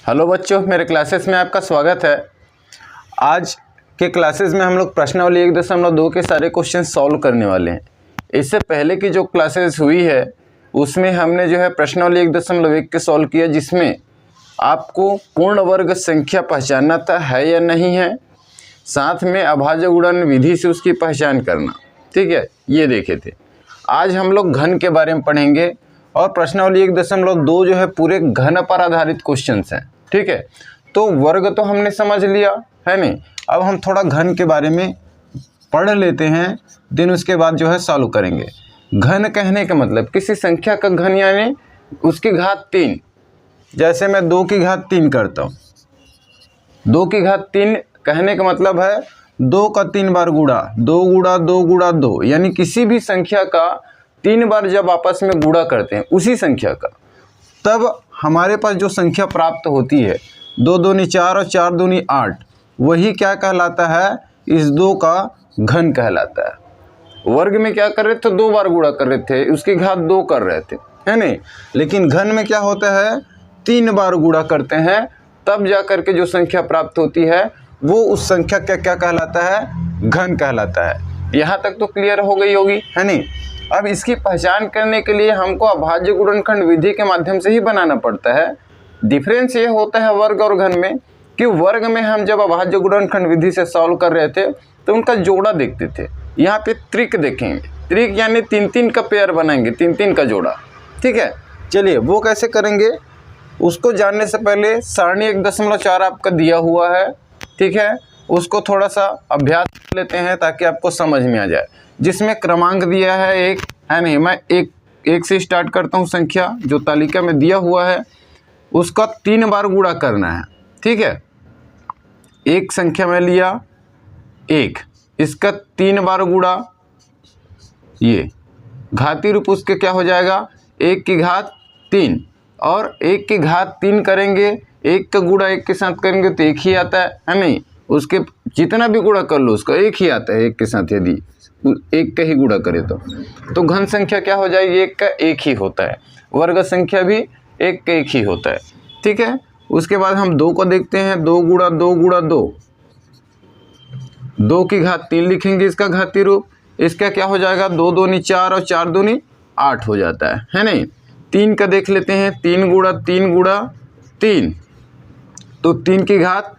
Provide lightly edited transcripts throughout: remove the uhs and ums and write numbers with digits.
Hello बच्चों, मेरे classes में आपका स्वागत है। आज के क्लासेस में हम लोग प्रश्नावली 1.2 के सारे क्वेश्चन सॉल्व करने वाले हैं। इससे पहले की जो क्लासेस हुई है उसमें हमने जो है प्रश्नावली 1.1 के सॉल्व किया, जिसमें आपको पूर्ण वर्ग संख्या पहचानना था है या नहीं है, साथ में अभाज्य गुणन विधि से उसकी पहचान करना। ठीक है, ये देखे थे। आज हम लोग घन के बारे में पढ़ेंगे और प्रश्नावली 1.2 जो है पूरे घन पर आधारित क्वेश्चंस हैं। ठीक है, तो वर्ग तो हमने समझ लिया है नहीं, अब हम थोड़ा घन के बारे में पढ़ लेते हैं, दिन उसके बाद जो है सॉल्व करेंगे। घन कहने का मतलब किसी संख्या का घन यानी उसकी घात 3। जैसे मैं 2 की घात 3 करता हूँ, 2 की घात 3 कहने का मतलब है 2 का 3 बार गुणा, 2 गुणा 2 गुणा 2, यानी किसी भी संख्या का 3 बार जब आपस में गुणा करते हैं उसी संख्या का, तब हमारे पास जो संख्या प्राप्त होती है 2 दूनी 4 और 4 दूनी 8, वही क्या कहलाता है, इस 2 का घन कहलाता है। वर्ग में क्या कर रहे थे, 2 बार गुणा कर रहे थे, उसकी घात 2 कर रहे थे, है नहीं। लेकिन घन में क्या होता है, 3 बार गुणा करते हैं, तब जा करके जो संख्या प्राप्त होती है वो उस संख्या का क्या कहलाता है, घन कहलाता है। यहाँ तक तो क्लियर हो गई होगी, है नहीं। अब इसकी पहचान करने के लिए हमको अभाज्य गुणनखंड विधि के माध्यम से ही बनाना पड़ता है। डिफरेंस ये होता है वर्ग और घन में कि वर्ग में हम जब अभाज्य गुणनखंड विधि से सॉल्व कर रहे थे तो उनका जोड़ा देखते थे, यहाँ पे त्रिक देखेंगे। त्रिक यानी 3-3 का पेयर बनाएंगे, 3-3 का जोड़ा। ठीक है, चलिए वो कैसे करेंगे उसको जानने से पहले सारणी 1.4 आपका दिया हुआ है। ठीक है, उसको थोड़ा सा अभ्यास कर लेते हैं ताकि आपको समझ में आ जाए। जिसमें क्रमांक दिया है 1, है नहीं, मैं एक से स्टार्ट करता हूँ। संख्या जो तालिका में दिया हुआ है उसका 3 बार गुणा करना है। ठीक है, एक संख्या में लिया 1, इसका 3 बार गुणा, ये घातीय रूप उसके क्या हो जाएगा, 1 की घात 3, और 1 की घात 3 करेंगे, 1 का गुणा 1 के साथ करेंगे तो 1 ही आता है नहीं। उसके जितना भी गुणा कर लो उसका 1 ही आता है, 1 के साथ यदि 1 का ही गुणा करे तो घन संख्या क्या हो जाएगी, 1 का 1 ही होता है। वर्ग संख्या भी 1 का 1 ही होता है। ठीक है, उसके बाद हम 2 को देखते हैं, 2 गुणा 2 गुणा 2, 2 की घात 3 लिखेंगे इसका घातीय रूप, इसका क्या हो जाएगा, 2 दूनी 4 और 4 दूनी 8 हो जाता है नहीं। 3 का देख लेते हैं, 3 गुणा 3 गुणा 3, तो 3 की घात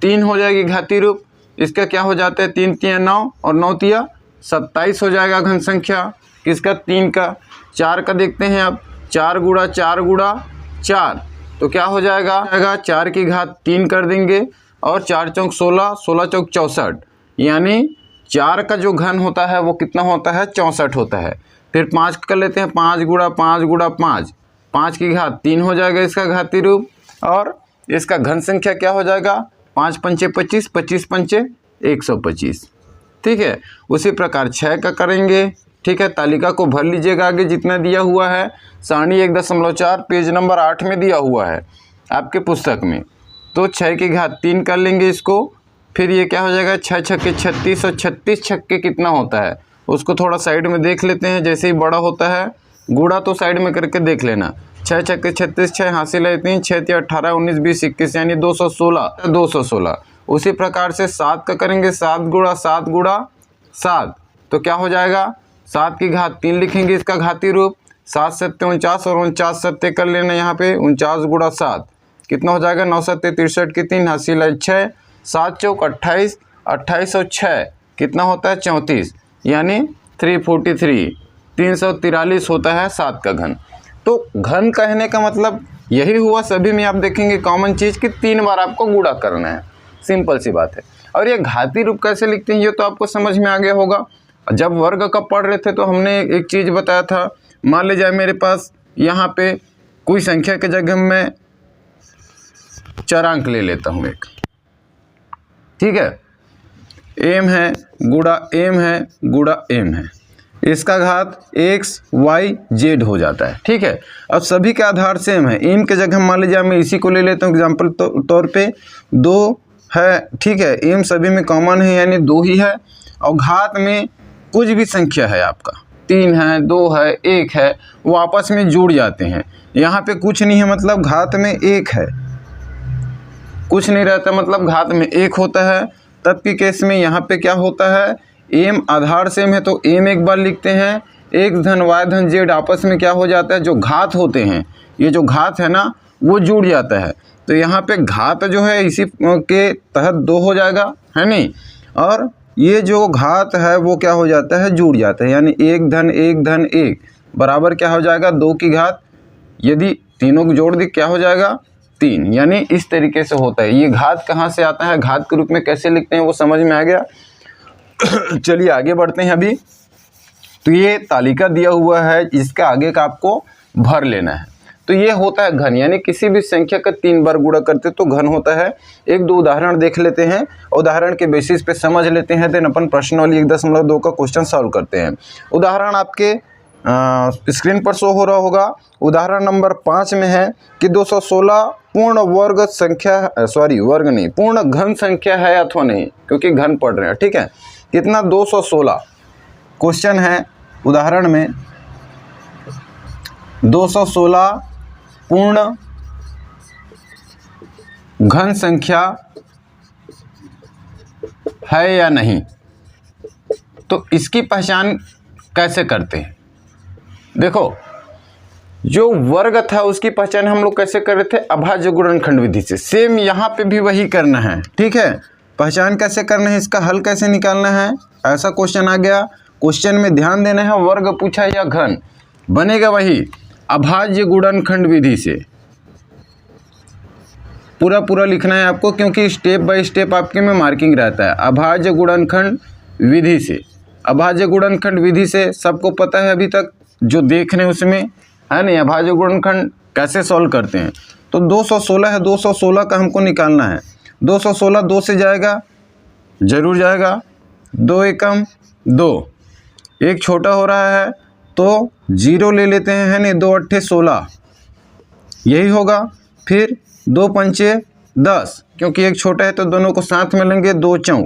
3 हो जाएगी घातीय रूप, इसका क्या हो जाता है, 3 तिया 9 और 9 तिया 27 हो जाएगा घन संख्या किसका, 3 का। 4 का देखते हैं अब, 4 गुणा 4 गुणा 4, तो क्या हो जाएगा, 4 की घात 3 कर देंगे और 4 चौक 16, 16 चौक 64, यानी 4 का जो घन होता है वो कितना होता है, 64 होता है। फिर 5 कर लेते हैं, 5 गुणा 5 गुणा 5, 5 की घात 3 हो जाएगा इसका घातीय रूप, और इसका घन संख्या क्या हो जाएगा, 5 पंचे 25, 25 पंचे 125। ठीक है, उसी प्रकार 6 का करेंगे। ठीक है, तालिका को भर लीजिएगा आगे जितना दिया हुआ है, सारणी 1.4 पेज नंबर 8 में दिया हुआ है आपके पुस्तक में। तो 6 की घात 3 कर लेंगे इसको, फिर ये क्या हो जाएगा, 6 छक्के 36, और 36 छक्के कितना होता है उसको थोड़ा साइड में देख लेते हैं। जैसे ही बड़ा होता है गुणा तो साइड में करके देख लेना, 6 छक्के 36, 6 हासिल है 3, 6 तिया 18, 19 20 21, यानी 216। उसी प्रकार से 7 का करेंगे, 7 गुणा 7 गुणा 7, तो क्या हो जाएगा, 7 की घात 3 लिखेंगे इसका घातीय रूप, 7 सत्ते 49 और 49 सत्ते कर लेना यहाँ पे, 49 गुणा 7 कितना हो जाएगा, 9 सत्ते 63 की 3 हासिल है 6, 7 चौक 28, 28 और 6 कितना होता है, 34, यानी 343, 343 होता है 7 का घन। तो घन कहने का मतलब यही हुआ, सभी में आप देखेंगे कॉमन चीज़ कि 3 बार आपको गुणा करना है, सिंपल सी बात है। और ये घातीय रूप कैसे लिखते हैं ये तो आपको समझ में आ गया होगा। जब वर्ग का पढ़ रहे थे तो हमने एक चीज़ बताया था, मान लीजिए मेरे पास यहाँ पे कोई संख्या के जगह में चरांक ले लेता हूँ एक, ठीक है, m है गुणा m है गुणा m है, इसका घात x y z हो जाता है। ठीक है, अब सभी के आधार सेम है, m के जगह मान लीजिए मैं इसी को ले लेता हूँ एग्जाम्पल तौर पे, 2 है। ठीक है, m सभी में कॉमन है यानी 2 ही है, और घात में कुछ भी संख्या है आपका, 3 है 2 है 1 है, वो आपस में जुड़ जाते हैं। यहाँ पे कुछ नहीं है मतलब घात में 1 है, कुछ नहीं रहता, मतलब घात में 1 होता है। तब के केस में यहाँ पे क्या होता है, एम आधार सेम है तो एम एक बार लिखते हैं, x धन y धन z आपस में क्या हो जाता है, जो घात होते हैं, ये जो घात है ना वो जुड़ जाता है। तो यहाँ पे घात जो है इसी के तहत 2 हो जाएगा, है नहीं, और ये जो घात है वो क्या हो जाता है, जुड़ जाता है, यानी 1 धन 1 धन 1 बराबर क्या हो जाएगा, 2 की घात, यदि तीनों को जोड़ दी क्या हो जाएगा, 3। यानी इस तरीके से होता है। ये घात कहाँ से आता है, घात के रूप में कैसे लिखते हैं वो समझ में आ गया। चलिए आगे बढ़ते हैं अभी। तो ये तालिका दिया हुआ है, इसका आगे का आपको भर लेना है। तो ये होता है घन, यानी किसी भी संख्या का 3 बार गुणा करते तो घन होता है। एक दो उदाहरण देख लेते हैं, उदाहरण के बेसिस पे समझ लेते हैं, देन अपन प्रश्नावली 1.2 का क्वेश्चन सॉल्व करते हैं। उदाहरण आपके स्क्रीन पर शो हो रहा होगा। उदाहरण नंबर 5 में है कि 216 पूर्ण वर्ग संख्या, वर्ग नहीं, पूर्ण घन संख्या है अथवा नहीं, क्योंकि घन पढ़ रहे हैं, ठीक है। कितना, 216 क्वेश्चन है उदाहरण में, 216 पूर्ण घन संख्या है या नहीं। तो इसकी पहचान कैसे करते हैं, देखो जो वर्ग था उसकी पहचान हम लोग कैसे कर रहे थे, अभाज्य गुणनखंड विधि से। सेम यहाँ पे भी वही करना है, ठीक है। पहचान कैसे करना है, इसका हल कैसे निकालना है, ऐसा क्वेश्चन आ गया। क्वेश्चन में ध्यान देना है, वर्ग पूछा या घन, बनेगा वही अभाज्य गुणनखंड विधि से। पूरा लिखना है आपको, क्योंकि स्टेप बाय स्टेप आपके में मार्किंग रहता है। अभाज्य गुणनखंड विधि से, अभाज्य गुणनखंड विधि से सबको पता है अभी तक जो देख रहे हैं उसमें, है नहीं। अभाज्य गुणनखंड कैसे सॉल्व करते हैं, तो 216 है, 216 का हमको निकालना है। 216 2 से जाएगा, जरूर जाएगा, 2 एकम 2, एक छोटा हो रहा है तो 0 ले लेते हैं, है नहीं, 2 अट्ठे 16 यही होगा। फिर 2 पंचे 10, क्योंकि एक छोटा है तो दोनों को साथ में लेंगे, 2 चौं,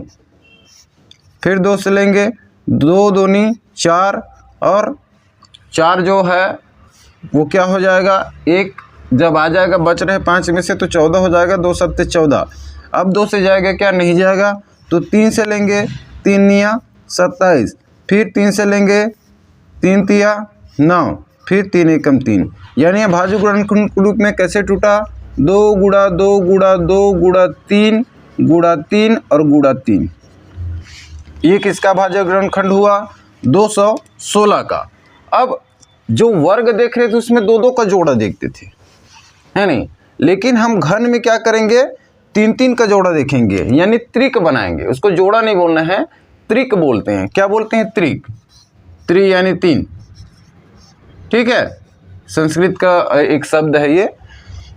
फिर 2 से लेंगे, 2 दूनी 4, और 4 जो है वो क्या हो जाएगा, 1 जब आ जाएगा बच रहे 5 में से तो 14 हो जाएगा, 2 सत्ते 14। अब 2 से जाएगा क्या, नहीं जाएगा, तो 3 से लेंगे, 3 निया 27, फिर 3 से लेंगे, 3 तिया 9, फिर 3 एकम 3। यानी अभाज्य गुणनखंड के रूप में कैसे टूटा, 2 गुणा 2 गुणा 2 गुणा 3 गुणा 3 और गुणा 3। ये किसका अभाज्य गुणनखंड हुआ, 216 का। अब जो वर्ग देख रहे थे उसमें 2 का जोड़ा देखते थे, है नहीं, लेकिन हम घन में क्या करेंगे, 3 का जोड़ा देखेंगे, यानी त्रिक बनाएंगे। उसको जोड़ा नहीं बोलना है, त्रिक बोलते हैं। क्या बोलते हैं, त्रिक, यानी 3, ठीक है, संस्कृत का एक शब्द है ये।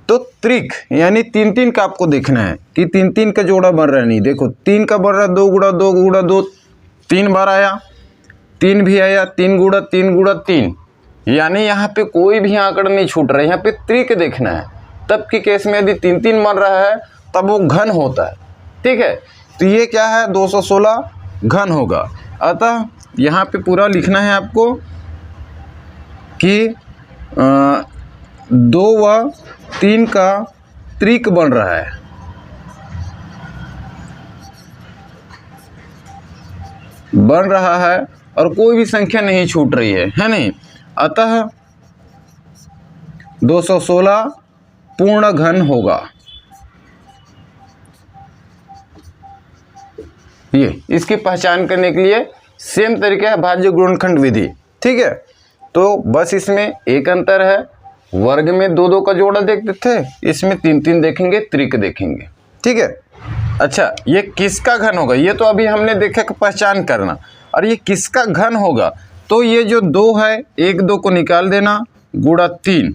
तो त्रिक यानी 3 का आपको देखना है कि 3 का जोड़ा बन रहा है, नहीं, देखो 3 का बन रहा है, 2 गुणा 2 गुणा 2 3 बार आया, 3 भी आया, 3 गुणा 3 गुणा 3, यानी यहाँ पे कोई भी आंकड़ा नहीं छूट रहा है, यहाँ पे त्रिक देखना है। तब के केस में यदि 3 बन रहा है तब वो घन होता है, ठीक है। तो ये क्या है, 216 घन होगा। अतः यहाँ पे पूरा लिखना है आपको कि 2 व 3 का त्रिक बन रहा है, और कोई भी संख्या नहीं छूट रही है नहीं। अतः 216 पूर्ण घन होगा। ये इसकी पहचान करने के लिए सेम तरीका है अभाज्य गुणनखंड विधि, ठीक है। तो बस इसमें एक अंतर है, वर्ग में 2 का जोड़ा देखते थे, इसमें 3 देखेंगे, त्रिक देखेंगे, ठीक है। अच्छा, ये किसका घन होगा, ये तो अभी हमने देखा कि पहचान करना, और ये किसका घन होगा, तो ये जो 2 है, 1 2 को निकाल देना, गुणा 3,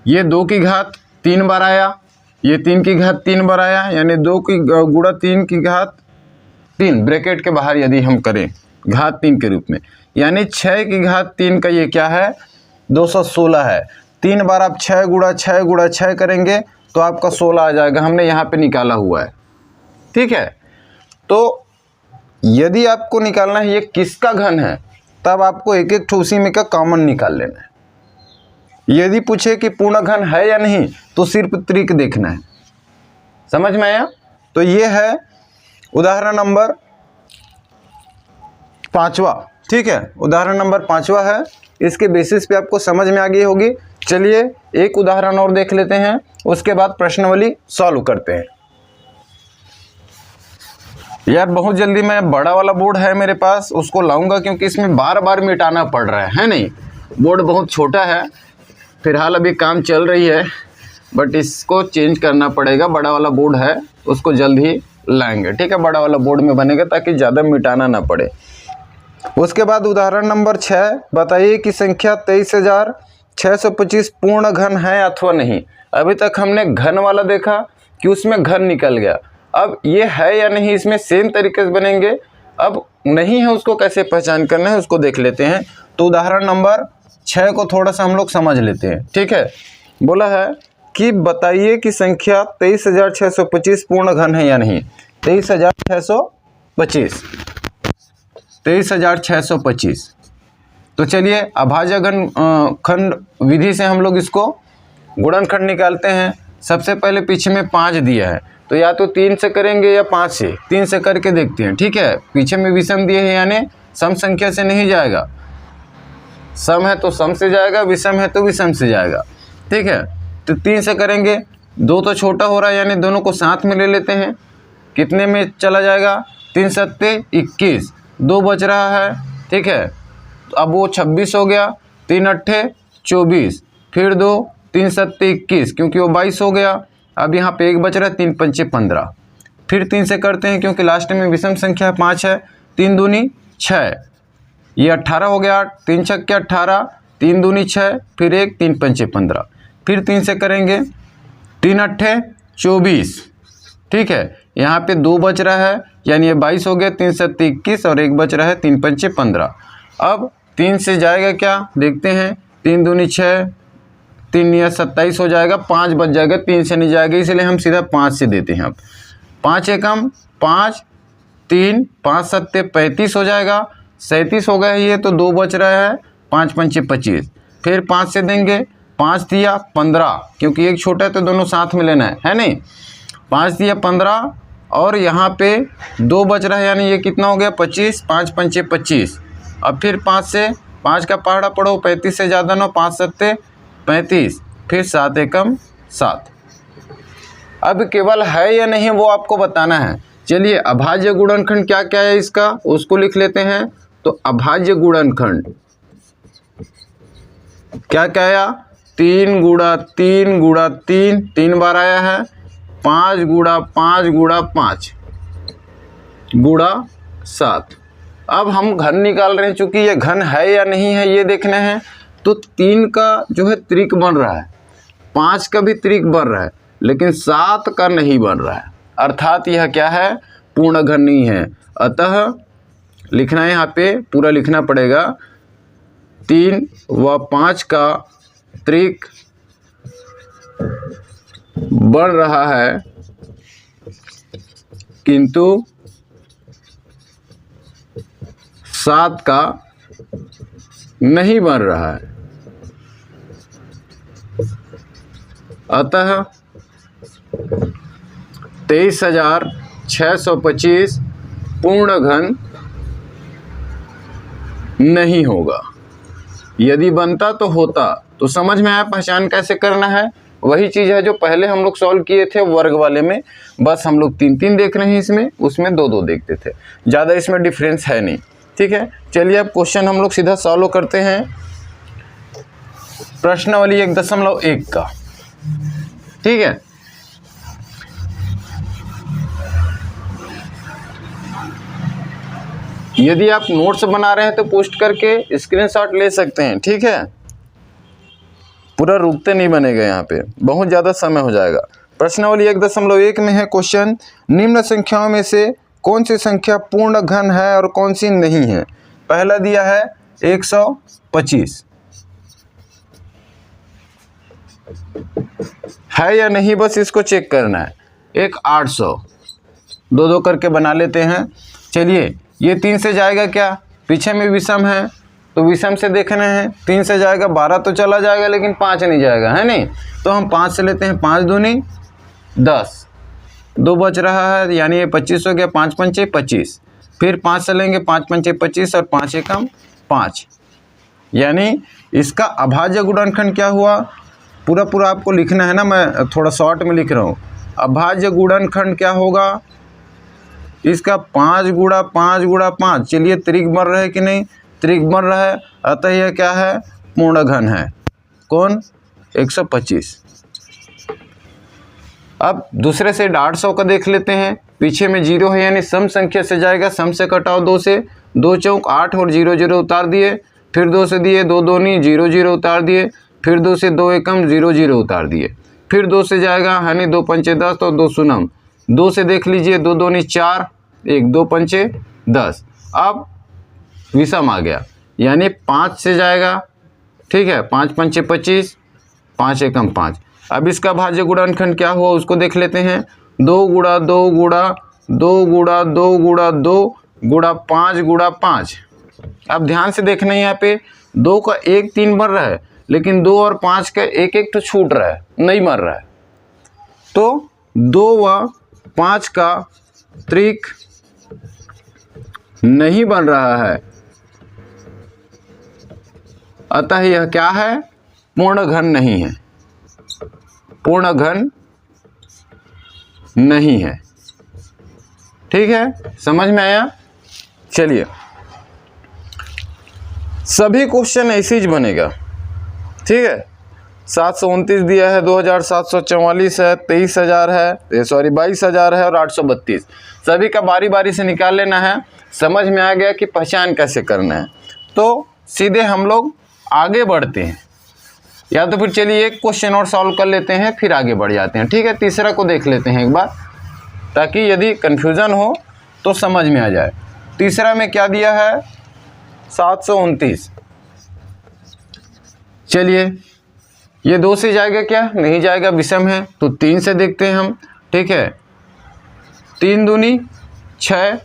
ये 2 की घात 3 बार आया, ये 3 की घात 3 बार आया, यानी 2 की गुणा 3 की घात 3, ब्रैकेट के बाहर यदि हम करें घात 3 के रूप में, यानी 6 की घात 3 का ये क्या है, 216 है। 3 बार आप 6 गुणा 6 गुणा 6 करेंगे तो आपका 16 आ जाएगा, हमने यहाँ पे निकाला हुआ है, ठीक है। तो यदि आपको निकालना है ये किसका घन है, तब आपको एक एक उसी में का कॉमन निकाल लेना है। यदि पूछे कि पूर्ण घन है या नहीं, तो सिर्फ त्रिक देखना है, समझ में आया? तो ये है उदाहरण नंबर 5वां। ठीक है, उदाहरण नंबर 5वां है, इसके बेसिस पे आपको समझ में आ गई होगी। चलिए एक उदाहरण और देख लेते हैं, उसके बाद प्रश्नावली सॉल्व करते हैं। यार बहुत जल्दी मैं बड़ा वाला बोर्ड है मेरे पास, उसको लाऊंगा क्योंकि इसमें बार बार मिटाना पड़ रहा है नहीं। बोर्ड बहुत छोटा है, फिलहाल अभी काम चल रही है, बट इसको चेंज करना पड़ेगा। बड़ा वाला बोर्ड है, उसको जल्द ही लाएंगे। ठीक है, बड़ा वाला बोर्ड में बनेगा ताकि ज़्यादा मिटाना ना पड़े। उसके बाद उदाहरण नंबर 6, बताइए कि संख्या 23,625 पूर्ण घन है अथवा नहीं। अभी तक हमने घन वाला देखा कि उसमें घन निकल गया, अब ये है या नहीं इसमें सेम तरीके से बनेंगे। अब नहीं है उसको कैसे पहचान करना है उसको देख लेते हैं। तो उदाहरण नंबर 6 को थोड़ा सा हम लोग समझ लेते हैं। ठीक है, बोला है कि बताइए कि संख्या 23,625 पूर्ण घन है या नहीं। 23,625। तो चलिए अभाज्य घन खंड विधि से हम लोग इसको गुणनखंड निकालते हैं। सबसे पहले पीछे में 5 दिया है, तो या तो 3 से करेंगे या 5 से। 3 से करके देखते हैं। ठीक है, पीछे में विषम दिए है यानी सम संख्या से नहीं जाएगा। सम है तो सम से जाएगा, विषम है तो विषम से जाएगा। ठीक है, तो 3 से करेंगे। 2 तो छोटा हो रहा है यानी दोनों को साथ में ले लेते हैं। कितने में चला जाएगा? 3 सत्ते 21, 2 बच रहा है। ठीक है, तो अब वो 26 हो गया। 3 अट्ठे 24, फिर 2, 3 सत्ते 21 क्योंकि वो 22 हो गया। अब यहाँ पे 1 बच रहा है, 3 पंचे 15। फिर 3 से करते हैं क्योंकि लास्ट में विषम संख्या 5 है। 3 दूनी 6, ये 18 हो गया। 3 छक्के 18, 3 दूनी 6, फिर 1, 3 पंचे 15। फिर 3 से करेंगे। 3 अट्ठे 24। ठीक है, यहाँ पे 2 बच रहा है यानी ये 22 हो गया। 3 सत्ते 21 और 1 बच रहा है, 3 पंचे 15। अब 3 से जाएगा क्या देखते हैं। 3 दूनी 6, 3 या 27 हो जाएगा। 5 बच जाएगा, 3 से नहीं जाएगा, इसलिए हम सीधा 5 से देते हैं। अब 5 एकम 5, 3, 5 सत्ते 35 हो जाएगा। 37 हो गया ये, तो 2 बच रहा है। 5 पंचे 25, फिर 5 से देंगे। 5 दिया 15 क्योंकि एक छोटा है तो दोनों साथ में लेना है नहीं। 5 दिया 15 और यहाँ पे 2 बच रहा है यानी ये कितना हो गया 25। 5 पंचे 25। अब फिर 5 से 5 का पहाड़ा पढ़ो, 35 से ज़्यादा ना, 5 सत्ते 35, फिर 7 एकम 7। अब केवल है या नहीं वो आपको बताना है। चलिए अभाज्य गुणनखंड क्या क्या है इसका उसको लिख लेते हैं। तो अभाज्य गुणनखंड क्या क्या आया? 3 गुणा 3 गुणा 3, 3 बार आया है। 5 गुणा 5 गुणा 5 गुणा 7। अब हम घन निकाल रहे हैं, चूंकि ये घन है या नहीं है ये देखना है। तो 3 का जो है त्रिक बन रहा है, 5 का भी त्रिक बन रहा है, लेकिन 7 का नहीं बन रहा है। अर्थात यह क्या है? पूर्ण घन नहीं है। अतः लिखना है, यहाँ पे पूरा लिखना पड़ेगा। 3 व 5 का त्रिक बन रहा है किंतु 7 का नहीं बन रहा है। अतः 23,625 पूर्ण घन नहीं होगा। यदि बनता तो होता। तो समझ में आया पहचान कैसे करना है? वही चीज़ है जो पहले हम लोग सॉल्व किए थे वर्ग वाले में, बस हम लोग 3-3 देख रहे हैं इसमें, उसमें 2-2 देखते थे। ज़्यादा इसमें डिफरेंस है नहीं। ठीक है, चलिए अब क्वेश्चन हम लोग सीधा सॉल्व करते हैं। प्रश्नावली 1.1 का। ठीक है, यदि आप नोट्स बना रहे हैं तो पोस्ट करके स्क्रीनशॉट ले सकते हैं। ठीक है, पूरा रुकते नहीं बनेगा, यहाँ पे बहुत ज़्यादा समय हो जाएगा। प्रश्नावली 1.1 में है क्वेश्चन, निम्न संख्याओं में से कौन सी संख्या पूर्ण घन है और कौन सी नहीं है। पहला दिया है 125, है या नहीं बस इसको चेक करना है। एक 800, 2-2 करके बना लेते हैं। चलिए ये 3 से जाएगा क्या? पीछे में विषम है तो विषम से देखना है। 3 से जाएगा 12 तो चला जाएगा, लेकिन 5 नहीं जाएगा, है नहीं। तो हम 5 से लेते हैं। 5 दूनी 10, 2 बच रहा है, यानी ये 25 हो गया, 5 पंचे 25, फिर 5 से लेंगे, 5 पंचे 25 और 5 एकम 5, यानी इसका अभाज्य गुणनखंड क्या हुआ, पूरा आपको लिखना है ना, मैं थोड़ा शॉर्ट में लिख रहा हूँ। अभाज्य गुणनखंड क्या होगा इसका, 5 गुणा 5 गुणा 5। चलिए त्रिक बन रहा है कि नहीं, त्रिक बन रहा है, अतः यह क्या है, पूर्ण घन है। कौन, 125। अब दूसरे से 800 का देख लेते हैं। पीछे में 0 है, यानी सम संख्या से जाएगा, सम से कटाओ 2 से, 2 चौक 8 और 0 0 उतार दिए, फिर 2 से दिए, 2 दूनी 0 0 उतार दिए, फिर 2 से 2 एकम 0 0 उतार दिए, फिर 2 से जाएगा, यानी 2 पंचे 10 और 2 शून्यम, 2 से देख लीजिए, 2 दूनी 4, 1 2 पंचे 10। अब विषम आ गया, यानी 5 से जाएगा, ठीक है, 5 पंचे 25, 5 एकम 5। अब इसका भाज्य गुणनखंड क्या हुआ उसको देख लेते हैं। 2 गुणा 2 गुणा 2 गुणा 2 गुणा 2 गुणा 5 गुणा 5। अब ध्यान से देखना है, यहाँ पे 2 का 1 3 बन रहा है, लेकिन 2 और 5 का 1 1 तो छूट रहा है, नहीं मर रहा है। तो 2 व 5 का त्रिक नहीं बन रहा है, अतः यह क्या है, पूर्ण घन नहीं है, पूर्ण घन नहीं है। ठीक है, समझ में आया। चलिए, सभी क्वेश्चन ऐसे ही बनेगा, ठीक है। 729 दिया है, 2744 है, 23,000 है, सॉरी 22,000 है और 832। सभी का बारी बारी से निकाल लेना है। समझ में आ गया कि पहचान कैसे करना है, तो सीधे हम लोग आगे बढ़ते हैं, या तो फिर चलिए एक क्वेश्चन और सॉल्व कर लेते हैं, फिर आगे बढ़ जाते हैं। ठीक है, तीसरा को देख लेते हैं एक बार, ताकि यदि कन्फ्यूज़न हो तो समझ में आ जाए। तीसरा में क्या दिया है, 729। चलिए, ये 2 से जाएगा क्या, नहीं जाएगा, विषम है, तो 3 से देखते हैं हम। ठीक है, 3 दूनी 6,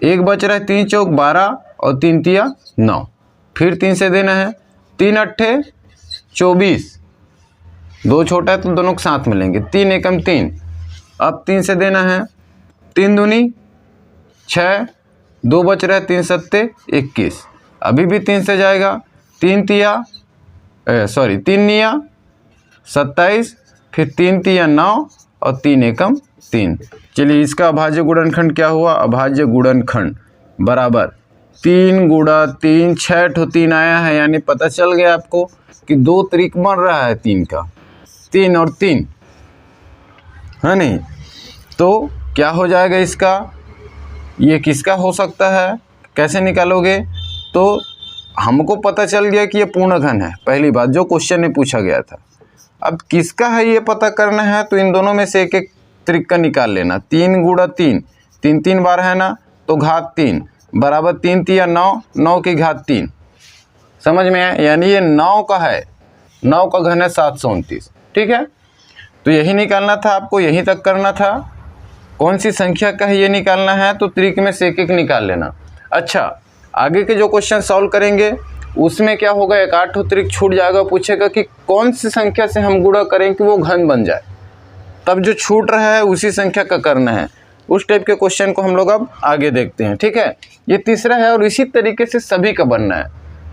1 बच रहा है, 3 चौक 12 और 3 तिया 9, फिर 3 से देना है, 3 अट्ठे 24, 2 छोटा है तो दोनों के साथ मिलेंगे, 3 एकम 3। अब 3 से देना है, 3 दूनी 6, 2 बच रहा है, 3 सत्ते 21, अभी भी 3 से जाएगा, 3 तिया 3 निया 27, फिर 3 तिया 9 और 3 एकम 3। चलिए, इसका अभाज्य गुणनखंड क्या हुआ, अभाज्य गुणनखंड बराबर 3 गुणा 3, 6 ठो 3 आया है, यानी पता चल गया आपको कि 2 त्रिक बन रहा है 3 का, 3 और 3 है नहीं। तो क्या हो जाएगा इसका, ये किसका हो सकता है, कैसे निकालोगे, तो हमको पता चल गया कि ये पूर्ण घन है, पहली बात जो क्वेश्चन में पूछा गया था। अब किसका है ये पता करना है, तो इन दोनों में से एक एक त्रिक का निकाल लेना। 3 गुणा 3, 3 3 बार है ना, तो घात 3 बराबर 3 तिया 9, 9 की घात 3। समझ में आया, यानी ये 9 का है, 9 का घन है 729। ठीक है, तो यही निकालना था आपको, यहीं तक करना था। कौन सी संख्या का है ये निकालना है, तो त्रिक में से एक एक निकाल लेना। अच्छा, आगे के जो क्वेश्चन सॉल्व करेंगे उसमें क्या होगा, एक 8 त्रिक छूट जाएगा, पूछेगा कि कौन सी संख्या से हम गुणा करें कि वो घन बन जाए, तब जो छूट रहा है उसी संख्या का करना है। उस टाइप के क्वेश्चन को हम लोग अब आगे देखते हैं। ठीक है, ये तीसरा है और इसी तरीके से सभी का बनना है।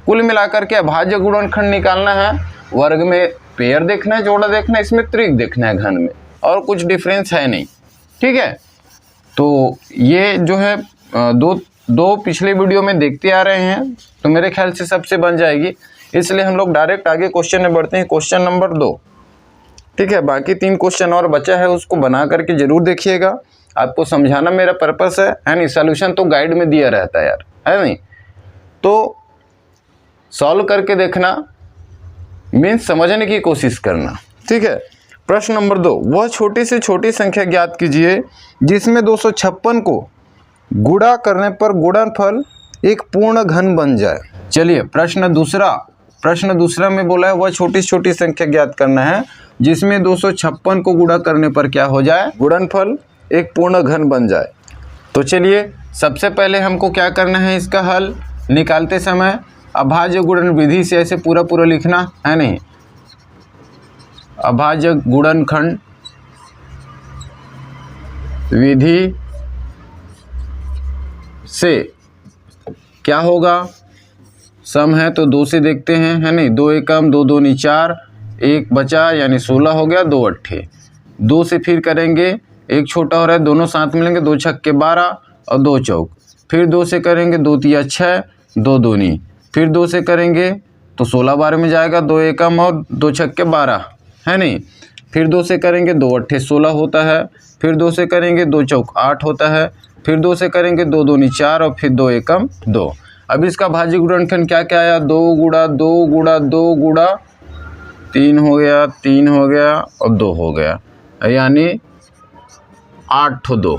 कुल मिलाकर के अभाज्य गुणनखंड निकालना है, वर्ग में पेयर देखना है, जोड़ा देखना है, इसमें त्रिक देखना है घन में, और कुछ डिफरेंस है नहीं। ठीक है, तो ये जो है दो पिछले वीडियो में देखते आ रहे हैं, तो मेरे ख्याल से सबसे बन जाएगी, इसलिए हम लोग डायरेक्ट आगे क्वेश्चन में बढ़ते हैं, क्वेश्चन नंबर 2। ठीक है, बाकी 3 क्वेश्चन और बचा है, उसको बना करके जरूर देखिएगा, आपको समझाना मेरा पर्पस है नहीं। सॉल्यूशन तो गाइड में दिया रहता है यार, है नहीं, तो सॉल्व करके देखना मीन्स समझने की कोशिश करना। ठीक है, प्रश्न नंबर 2, वह छोटी से छोटी संख्या ज्ञात कीजिए जिसमें 256 को गुणा करने पर गुणनफल एक पूर्ण घन बन जाए। चलिए, प्रश्न दूसरा में बोला है वह छोटी से छोटी संख्या ज्ञात करना है जिसमें 256 को गुणा करने पर क्या हो जाए, गुणनफल एक पूर्ण घन बन जाए। तो चलिए, सबसे पहले हमको क्या करना है, इसका हल निकालते समय अभाज्य गुणन विधि से ऐसे पूरा लिखना है नहीं। अभाज्य गुणनखंड विधि से क्या होगा, सम है तो 2 से देखते हैं, है नहीं, 2 एकम 2 दूनी 4, 1 बचा यानी 16 हो गया, 2 अट्ठे, 2 से फिर करेंगे, एक छोटा हो रहा है, दोनों साथ मिलेंगे, 2 छक्के 12 और 2 चौक, फिर 2 से करेंगे, 2 तिया 6, 2 दूनी, फिर 2 से करेंगे तो 16 12 में जाएगा, 2 एकम और 2 छक्के 12, है नहीं, फिर 2 से करेंगे, 2 अट्ठे 16 होता है, फिर 2 से करेंगे, 2 चौक 8 होता है, फिर 2 से करेंगे, 2 दूनी 4 और फिर 2 एकम 2। अब इसका भाज्य गुणनखंड क्या क्या आया, 2 गुणा 2 गुणा 2 गुणा 3 हो गया, 3 हो गया और 2 हो गया, यानी 8 ठो 2।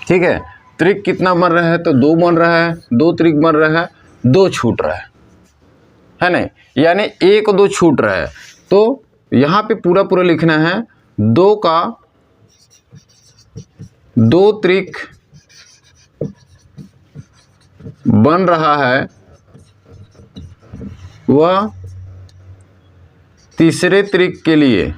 ठीक है, त्रिक कितना बन रहा है, तो 2 बन रहा है, 2 त्रिक बन रहा है, 2 छूट रहा है नहीं, यानी 1 2 छूट रहा है। तो यहाँ पे पूरा पूरा लिखना है, 2 का 2 त्रिक बन रहा है, वह तीसरे त्रिक के लिए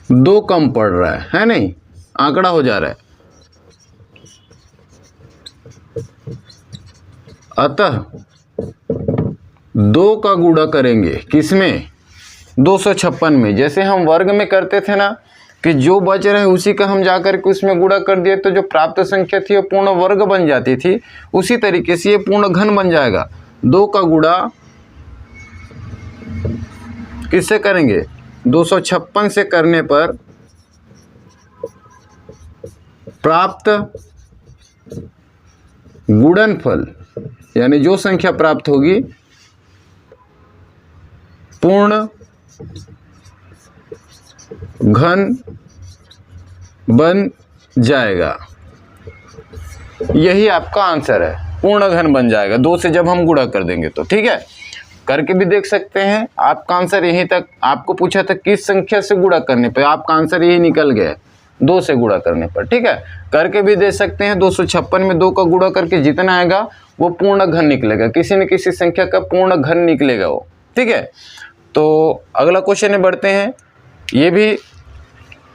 दो कम पड़ रहा है नहीं, आंकड़ा हो जा रहा है। अतः 2 का गुणा करेंगे किसमें, 256 में। जैसे हम वर्ग में करते थे ना कि जो बच रहे उसी का हम जाकर के उसमें गुणा कर दिए तो जो प्राप्त संख्या थी वो पूर्ण वर्ग बन जाती थी, उसी तरीके से ये पूर्ण घन बन जाएगा। 2 का गुणा किससे करेंगे, 256 से करने पर प्राप्त गुणनफल यानी जो संख्या प्राप्त होगी पूर्ण घन बन जाएगा। यही आपका आंसर है, पूर्ण घन बन जाएगा 2 से जब हम गुणा कर देंगे तो। ठीक है, करके भी देख सकते हैं। आपका आंसर यहीं तक, आपको पूछा था किस संख्या से गुणा करने पे, आपका आंसर यही निकल गया, 2 से गुणा करने पर। ठीक है, करके भी दे सकते हैं। 256 में 2 का गुणा करके जितना आएगा वो पूर्ण घन निकलेगा, किसी न किसी संख्या का पूर्ण घन निकलेगा वो। ठीक है, तो अगला क्वेश्चन में बढ़ते हैं। ये भी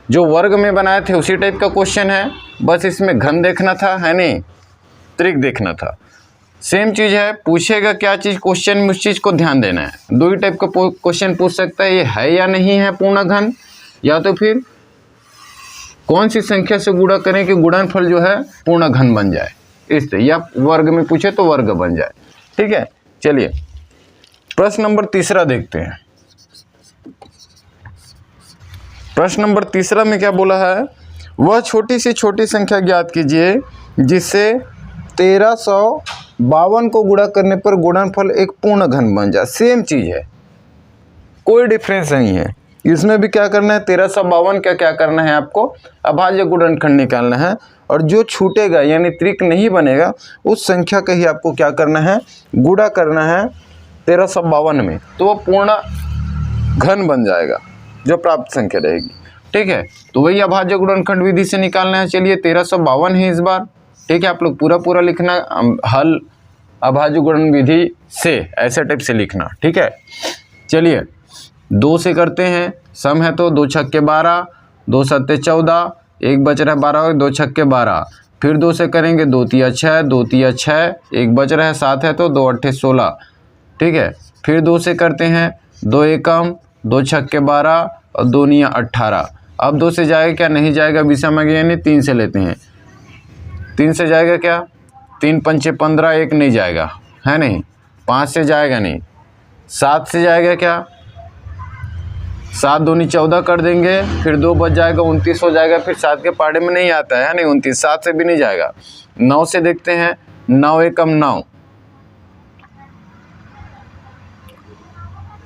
जो वर्ग में बनाए थे उसी टाइप का क्वेश्चन है, बस इसमें घन देखना था, है नहीं, त्रिक देखना था। सेम चीज़ है, पूछेगा क्या चीज़ क्वेश्चन में, उस चीज़ को ध्यान देना है। 2 ही टाइप का क्वेश्चन पूछ सकता है, ये है या नहीं है पूर्ण घन, या तो फिर कौन सी संख्या से गुणा करें कि गुणनफल जो है पूर्ण घन बन जाए, इससे, या वर्ग में पूछे तो वर्ग बन जाए। ठीक है, चलिए प्रश्न नंबर 3 देखते हैं। प्रश्न नंबर 3 में क्या बोला है, वह छोटी से छोटी संख्या ज्ञात कीजिए जिससे 1352 को गुणा करने पर गुणनफल एक पूर्ण घन बन जाए। सेम चीज़ है, कोई डिफरेंस नहीं है। इसमें भी क्या करना है, 1352 का क्या करना है, आपको अभाज्य गुणनखंड निकालना है, और जो छूटेगा यानी त्रिक नहीं बनेगा उस संख्या का ही आपको क्या करना है, गुणा करना है 1352 में, तो वो पूर्ण घन बन जाएगा जो प्राप्त संख्या रहेगी। ठीक है, तो वही अभाज्य गुणनखंड विधि से निकालना है। चलिए 1352 है इस बार। ठीक है, आप लोग पूरा पूरा लिखना, हल अभाज्य गुणन विधि से ऐसे टाइप से लिखना। ठीक है, चलिए 2 से करते हैं। सम है तो 2 छक्के 12, 2 सत्ते 14, 1 बच रहा है 12, 2 छक्के 12, फिर 2 से करेंगे, 2 तिया 6, 2 तिया 6, 1 बच रहा है 7 है तो 2 अट्ठे 16। ठीक है, फिर 2 से करते हैं, 2 एकम, 2 छक्के 12 और 2 निया 18। अब 2 से जाएगा क्या, नहीं जाएगा, विषम गया यानी 3 से लेते हैं। 3 से जाएगा क्या, 3 पंचे 15, 1 नहीं जाएगा, है नहीं, 5 से जाएगा नहीं, 7 से जाएगा क्या, 7 दूनी 14 कर देंगे, फिर 2 बच जाएगा 29 हो जाएगा, फिर 7 के पाड़े में नहीं आता है नहीं, 29, 7 से भी नहीं जाएगा। 9 से देखते हैं, 9 एकम 9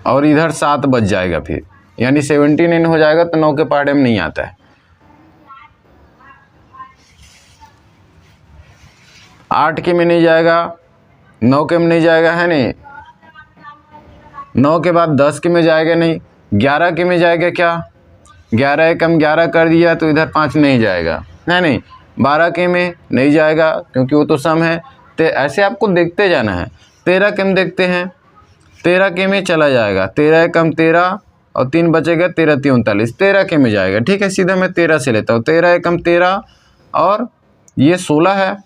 और इधर 7 बच जाएगा, फिर यानी 79 हो जाएगा, तो 9 के पाड़े में नहीं आता है। 8 के में नहीं जाएगा, 9 के में नहीं जाएगा, है नहीं, 9 के बाद 10 के में जाएगा नहीं, 11 के में जाएगा क्या, 11 एकम 11 कर दिया तो इधर 5 नहीं जाएगा, है नहीं, 12 के में नहीं जाएगा क्योंकि वो तो सम है। तो ऐसे आपको देखते जाना है। 13 के में देखते हैं, 13 के में चला जाएगा, 13 कम 13 और 3 बचेगा, 13 3 39, 13 के में जाएगा। ठीक है, सीधा मैं 13 से लेता हूँ, 13 कम 13 और ये 16 है,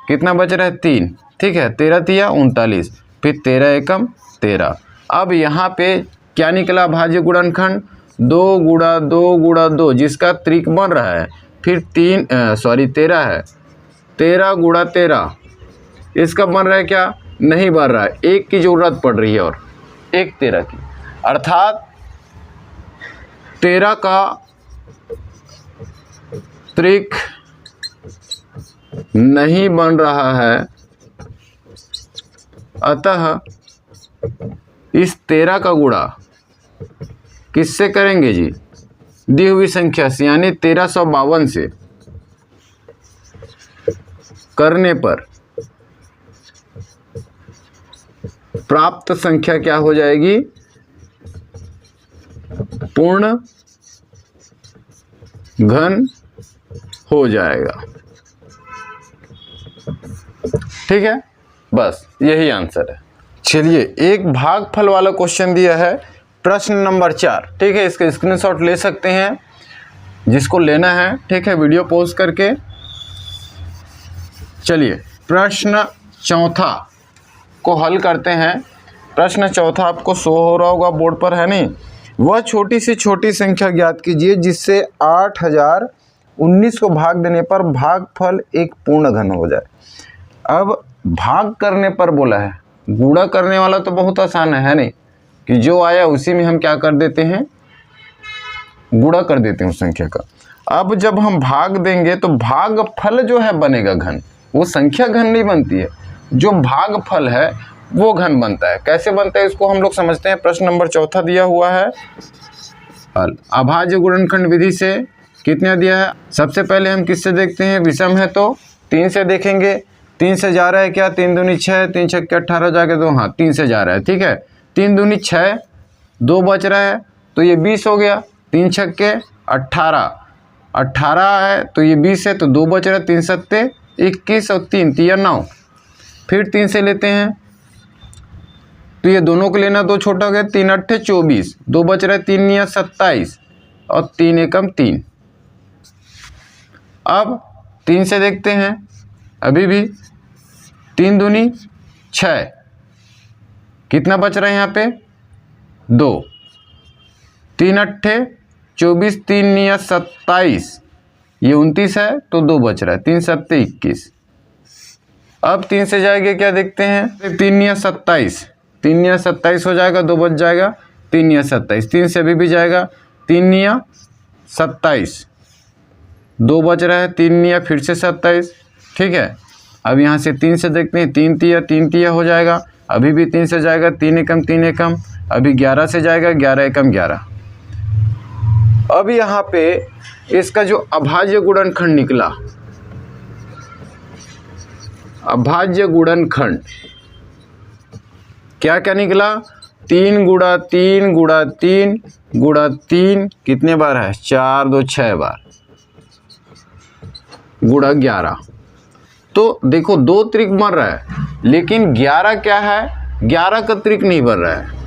कितना बच रहा है 3। ठीक है, 13 3 39, फिर 13 एकम 13। अब यहाँ पे क्या निकला भाज्य गुणनखंड, 2 गुणा 2 गुणा 2 जिसका त्रिक बन रहा है, फिर 13 है, 13 गुणा 13 इसका बन रहा है क्या, नहीं बन रहा है, 1 की ज़रूरत पड़ रही है और 1 13 की, अर्थात 13 का त्रिक नहीं बन रहा है, अतः इस 13 का गुणा किससे करेंगे जी, दी हुई संख्या से, यानी 1352 से करने पर प्राप्त संख्या क्या हो जाएगी, पूर्ण घन हो जाएगा। ठीक है, बस यही आंसर है। चलिए, एक भागफल वाला क्वेश्चन दिया है, प्रश्न नंबर 4। ठीक है, इसका स्क्रीनशॉट ले सकते हैं जिसको लेना है। ठीक है, वीडियो पॉज करके। चलिए, प्रश्न चौथा को हल करते हैं। प्रश्न चौथा आपको शो हो रहा होगा बोर्ड पर, है नहीं। वह छोटी से छोटी संख्या ज्ञात कीजिए जिससे 8019 को भाग देने पर भागफल एक पूर्ण घन हो जाए। अब भाग करने पर बोला है, गुणा करने वाला तो बहुत आसान है नहीं, कि जो आया उसी में हम क्या कर देते हैं, गुणा कर देते हैं उस संख्या का। अब जब हम भाग देंगे तो भागफल जो है बनेगा घन, वो संख्या घन नहीं बनती है, जो भागफल है वो घन बनता है। कैसे बनता है इसको हम लोग समझते हैं। प्रश्न नंबर चौथा दिया हुआ है, हल अभाज्य गुणनखंड विधि से कितना दिया है। सबसे पहले हम किससे देखते हैं, विषम है तो 3 से देखेंगे। 3 से जा रहा है क्या, 3 दूनी 6, 3 छक्के 18 जाके 2, हाँ 3 से जा रहा है। ठीक है, 3 दूनी 6, 2 बच रहा है तो ये 20 हो गया, 3 छक्के 18 है तो ये 20 है, तो 2 बच रहा है, 3 सत्ते 21 और 3 तिया 9। फिर 3 से लेते हैं तो ये दोनों को लेना, 2 छोटा हो गया, 3 अट्ठे 24, 2 बच रहा है, 3 निया 27 और 3 एकम 3। अब 3 से देखते हैं, अभी भी 3 दूनी 6, कितना बच रहा है यहाँ पे 2, 3 अट्ठे 24, 3 निया 27, ये 29 है तो 2 बच रहा है, 3 सत्ते 21। अब 3 से जाएंगे क्या देखते हैं, 3 निया 27, 3 निया 27 हो जाएगा, 2 बच जाएगा, 3 निया 27, 3 से अभी भी जाएगा, 3 निया 27, 2 बच रहा है, 3 निया फिर से 27। ठीक है, अब यहाँ से 3 से देखते हैं, 3 तिया हो जाएगा, अभी भी 3 से जाएगा, 3 एकम, अभी 11 से जाएगा, 11 एकम 11। अब यहाँ पे इसका जो अभाज्य गुणनखंड निकला, अभाज्य गुणनखंड क्या क्या निकला, 3 गुणा 3 गुणा 3 गुणा 3 कितने बार है, 4 2 6 बार, गुणा 11। तो देखो 2 त्रिक बन रहा है, लेकिन 11 क्या है, 11 का त्रिक नहीं बन रहा है।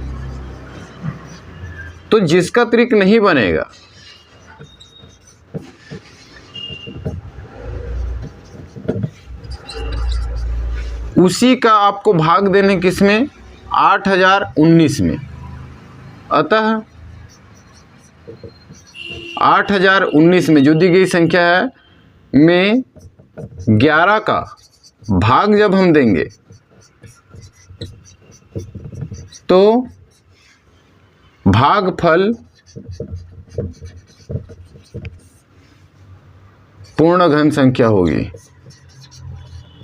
तो जिसका त्रिक नहीं बनेगा उसी का आपको भाग देने किसमें, 8019 में। अतः 8019 में जो दी गई संख्या है में 11 का भाग जब हम देंगे तो भागफल पूर्ण घन संख्या होगी।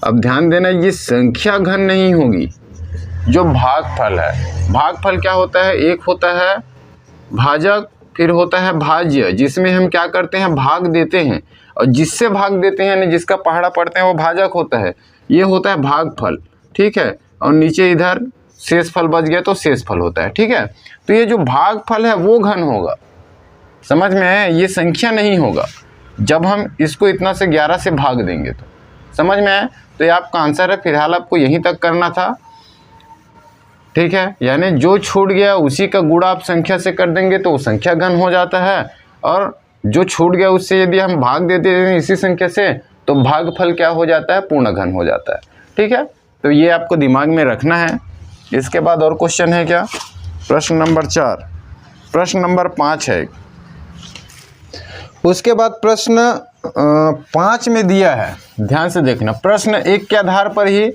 अब ध्यान देना, ये संख्या घन नहीं होगी, जो भागफल है। भागफल क्या होता है, एक होता है भाजक, फिर होता है भाज्य, जिसमें हम क्या करते हैं, भाग देते हैं, और जिससे भाग देते हैं यानी जिसका पहाड़ा पढ़ते हैं वो भाजक होता है, ये होता है भागफल। ठीक है, और नीचे इधर शेष फल बच गया तो शेष फल होता है। ठीक है, तो ये जो भागफल है वो घन होगा, समझ में है, ये संख्या नहीं होगा। जब हम इसको इतना से 11 से भाग देंगे तो समझ में आए, तो ये आपका आंसर है। फिलहाल आपको यहीं तक करना था। ठीक है, यानी जो छूट गया उसी का गुणा आप संख्या से कर देंगे तो वो संख्या घन हो जाता है, और जो छूट गया उससे यदि हम भाग देते हैं इसी संख्या से तो भागफल क्या हो जाता है, पूर्ण घन हो जाता है। ठीक है, तो ये आपको दिमाग में रखना है। इसके बाद और क्वेश्चन है क्या, प्रश्न नंबर 4, प्रश्न नंबर 5 है। उसके बाद प्रश्न 5 में दिया है, ध्यान से देखना, प्रश्न 1 के आधार पर ही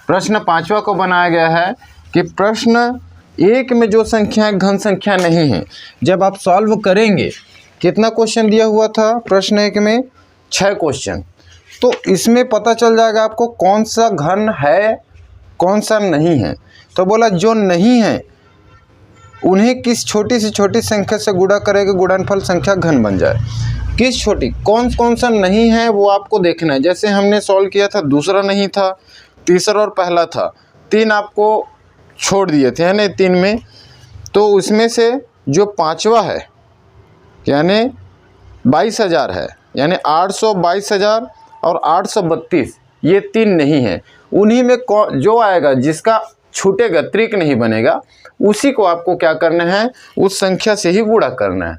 प्रश्न 5वां को बनाया गया है कि प्रश्न 1 में जो संख्याएं घन संख्या नहीं है, जब आप सॉल्व करेंगे, कितना क्वेश्चन दिया हुआ था प्रश्न 1 में, 6 क्वेश्चन, तो इसमें पता चल जाएगा आपको कौन सा घन है कौन सा नहीं है। तो बोला जो नहीं है उन्हें किस छोटी से छोटी संख्या से गुणा करेंगे, गुणनफल संख्या घन बन जाए। किस छोटी, कौन सा नहीं है वो आपको देखना है। जैसे हमने सॉल्व किया था, दूसरा नहीं था, तीसरा और पहला था, 3 आपको छोड़ दिए थे, है ना 3 में, तो उसमें से जो 5वां है यानी 22,000 है, यानी 822,000 और 832, ये 3 नहीं है। उन्हीं में जो आएगा जिसका छूटेगा, त्रिक नहीं बनेगा, उसी को आपको क्या करना है, उस संख्या से ही गुणा करना है।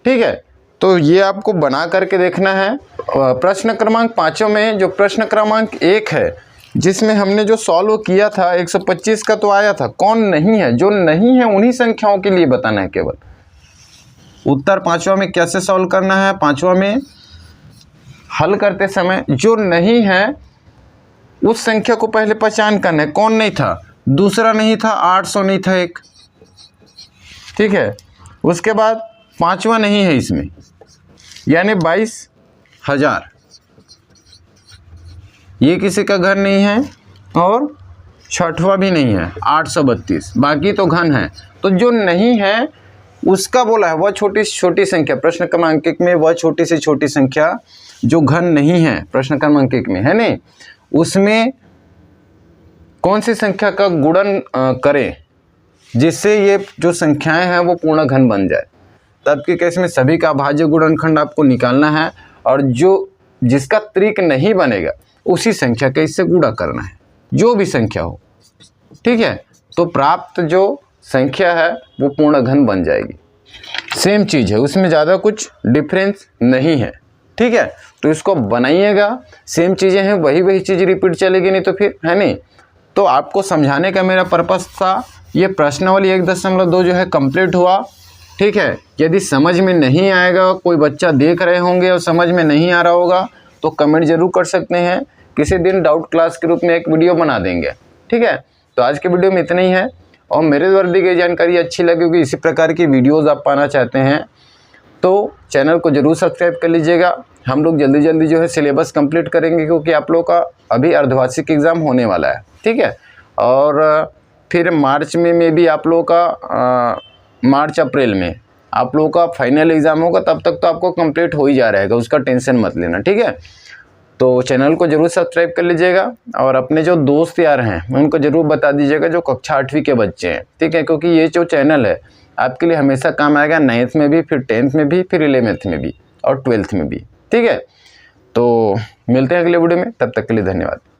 ठीक है, तो ये आपको बना करके देखना है। प्रश्न क्रमांक 5 में जो प्रश्न क्रमांक 1 है, जिसमें हमने जो सॉल्व किया था 125 का तो आया था, कौन नहीं है, जो नहीं है उन्हीं संख्याओं के लिए बताना है केवल। उत्तर 5वां में कैसे सॉल्व करना है, 5वां में हल करते समय जो नहीं है उस संख्या को पहले पहचान करना है। कौन नहीं था, दूसरा नहीं था, 800 नहीं था एक, ठीक है। उसके बाद 5वां नहीं है इसमें, यानी 22,000, ये किसी का घन नहीं है, और 6वां भी नहीं है 832, बाकी तो घन है। तो जो नहीं है उसका बोला है वह छोटी से छोटी संख्या, प्रश्न क्रमांक 1 में वह छोटी से छोटी संख्या जो घन नहीं है प्रश्न क्रमांक 1 में, है नहीं, उसमें कौन सी संख्या का गुणन करें जिससे ये जो संख्याएं हैं वो पूर्ण घन बन जाए। तब के केस में सभी का भाज्य गुणनखंड आपको निकालना है, और जो जिसका त्रिक नहीं बनेगा उसी संख्या का इससे गुणा करना है, जो भी संख्या हो। ठीक है, तो प्राप्त जो संख्या है वो पूर्ण घन बन जाएगी। सेम चीज़ है, उसमें ज़्यादा कुछ डिफरेंस नहीं है। ठीक है, तो इसको बनाइएगा, सेम चीज़ें हैं, वही चीज़ रिपीट चलेगी नहीं तो फिर, है नहीं। तो आपको समझाने का मेरा पर्पस था। ये प्रश्नावली 1.2 जो है कंप्लीट हुआ। ठीक है, यदि समझ में नहीं आएगा, कोई बच्चा देख रहे होंगे और समझ में नहीं आ रहा होगा तो कमेंट जरूर कर सकते हैं। किसी दिन डाउट क्लास के रूप में एक वीडियो बना देंगे। ठीक है, तो आज के वीडियो में इतना ही है, और मेरे द्वारा दी गई जानकारी अच्छी लगी होगी, इसी प्रकार की वीडियोज़ आप पाना चाहते हैं तो चैनल को जरूर सब्सक्राइब कर लीजिएगा। हम लोग जल्दी जल्दी जो है सिलेबस कंप्लीट करेंगे, क्योंकि आप लोगों का अभी अर्धवार्षिक एग्ज़ाम होने वाला है। ठीक है, और फिर मार्च में भी आप लोगों का मार्च अप्रैल में आप लोगों का फाइनल एग्ज़ाम होगा, तब तक तो आपको कंप्लीट हो ही जा रहेगा, उसका टेंशन मत लेना। ठीक है, तो चैनल को जरूर सब्सक्राइब कर लीजिएगा, और अपने जो दोस्त यार हैं उनको जरूर बता दीजिएगा जो कक्षा 8वीं के बच्चे हैं। ठीक है, क्योंकि ये जो चैनल है आपके लिए हमेशा काम आएगा, 9th में भी, फिर 10th में भी, फिर 11th में भी और 12th में भी। ठीक है, तो मिलते हैं अगले वीडियो में, तब तक के लिए धन्यवाद।